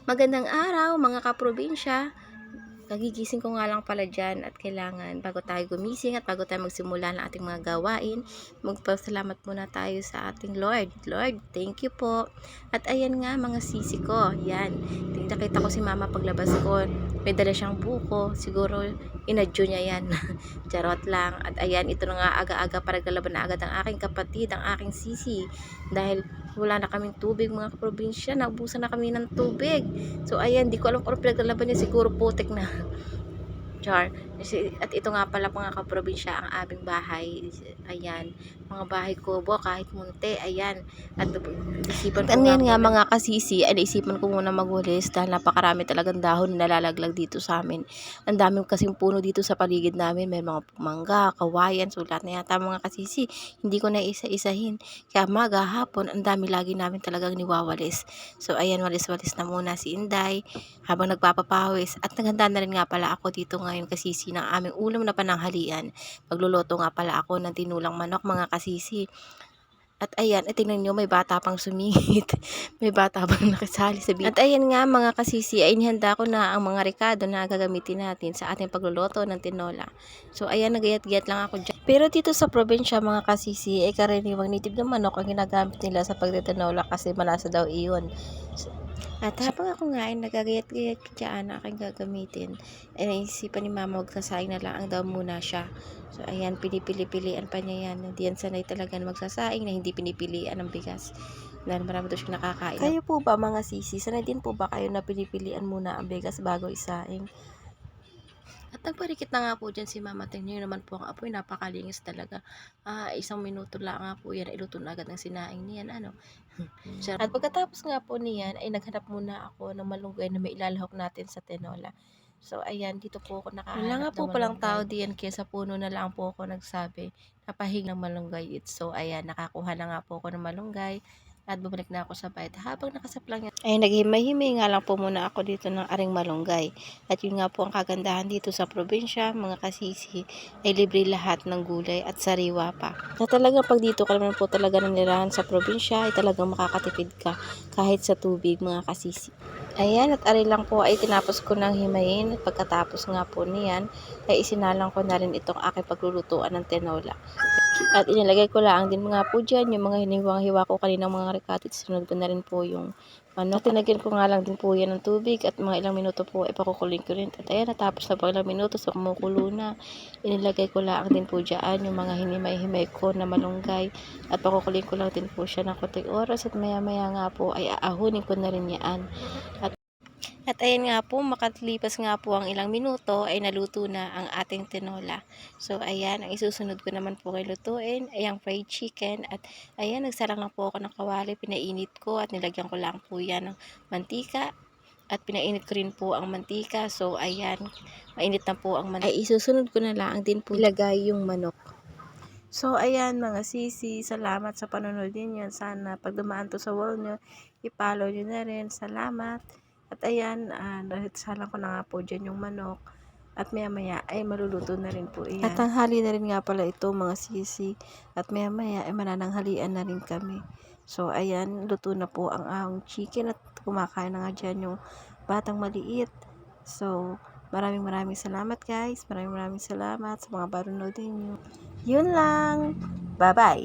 Magandang araw mga kaprobinsya. Kagigising ko nga lang pala dyan at kailangan bago tayo gumising at bago tayo magsimula ng ating mga gawain, magpasalamat muna tayo sa ating Lord. Lord, thank you po. At ayan nga mga sisi ko, yan. Nakita ko si mama paglabas ko, may dala siyang buko, siguro inadyo niya yan. Charot lang. At ayan, ito na nga aga-aga para galaban na agad ang aking kapatid, ang aking sisi. Dahil wala na kaming tubig mga kaprobinsya, naubusan na kami ng tubig. So ayan, di ko alam kung ano pinaglalaban niya, siguro putik na. Char. At ito nga pala mga kaprobinsya ang aming bahay. Ayan, mga bahay kubo kahit munti. Ayan. At isipan ko nga mga kasisi, ay naisipan ko muna magwalis dahil napakarami talagang dahon na nalalaglag dito sa amin. Ang dami kasing puno dito sa paligid namin. May mga mangga, kawayan, so lahat na yata mga kasisi. Hindi ko na isa-isahin. Kaya hapon, ang dami lagi namin talagang niwawalis. So ayan, walis-walis na muna si Inday habang nagpapapawis. At naghanda na rin nga pala ako dito ngayon kasisi ng aming ulam na pananghalian. Pagluluto nga pala ako ng tinulang manok mga kasisi. At ayan, tingnan nyo, may bata pang sumingit. May bata pang nakisali sa video. At ayan nga mga kasisi, ay inihanda ko na ang mga rekado na gagamitin natin sa ating pagluluto ng tinola. So ayan, nagayat-gayat lang ako dyan. Pero dito sa probinsya mga kasisi, ay karaniwang native na manok ang ginagamit nila sa pagtitinola kasi malasa daw iyon. At habang ako nga ay nagagayat-gayat dyan aking gagamitin, ay naisipan ni mama magsasaing na lang daw muna siya. So ayan, pinipili-pilian pa niya yan. Hindi yan sanay talaga na magsasaing na hindi pinipilian ng bigas. Dahil marami daw siya nakakain. Kayo po ba mga sisi, sanay din po ba kayo na pinipilian muna ang bigas bago isaing? At nagparikit na nga po dyan si mama. Tingnan nyo naman po ang apoy, napakalingis talaga. Isang minuto lang nga po yan, iluto na agad ng sinaing niyan. Ano? At pagkatapos nga po niyan, ay naghanap muna ako ng malunggay na may ilalahok natin sa tinola. So, ayan, dito po ako nakahanap. Wala nga po palang tao diyan, kaya sa puno na lang po ako nagsabi, napahing ng malunggay. So, ayan, nakakuha na nga po ako ng malunggay. At bumalik na ako sa bahay. Habang nakasaplang yan, ay naghimay-himay nga lang po muna ako dito ng aring malunggay. At yun nga po ang kagandahan dito sa probinsya, mga kasisi, ay libre lahat ng gulay at sariwa pa. Na talagang pag dito ka naman po talaga nanirahan sa probinsya, ay talagang makakatipid ka kahit sa tubig mga kasisi. Ayan, at ari lang po ay tinapos ko ng himayin. At pagkatapos nga po niyan, ay isinalang ko na rin itong aking paglulutuan ng tinola. At inilagay ko lang din mga po dyan, yung mga hiniwang-hiwa ko kaninang mga rekatit. Sunod ko na rin po yung manok. At tinagyan ko nga lang din po yan ng tubig at mga ilang minuto po ay pakukulin ko rin. At ayan, natapos na po ilang minuto, so kumukulo na. Inilagay ko lang din po dyan yung mga hinimay-himay ko na malunggay. At pakukulin ko lang din po siya ng konting oras at maya-maya nga po ay aahunin ko na rin yan. At ayan nga po, makalipas nga po ang ilang minuto ay naluto na ang ating tinola. So ayan, ang isusunod ko naman po kay lutuin ay ang fried chicken. At ayan, nagsalang lang po ako ng kawali, pinainit ko at nilagyan ko lang po yan ng mantika. At pinainit ko rin po ang mantika. So ayan, mainit na po ang mantika. Ay isusunod ko na lang din po ilagay yung manok. So ayan mga sisi, salamat sa panonood ninyo. Sana pag dumaan to sa wall nyo, i-follow nyo na rin. Salamat. At ayan, salang ko na nga po dyan yung manok. At maya maya ay maluluto na rin po iyan. At tanghali na rin nga pala ito mga sisi. At maya maya ay manananghalian na rin kami. So ayan, luto na po ang ahong chicken at kumakain na nga dyan yung batang maliit. So maraming salamat guys. Maraming salamat sa mga panonood ninyo. Yun lang. Bye bye.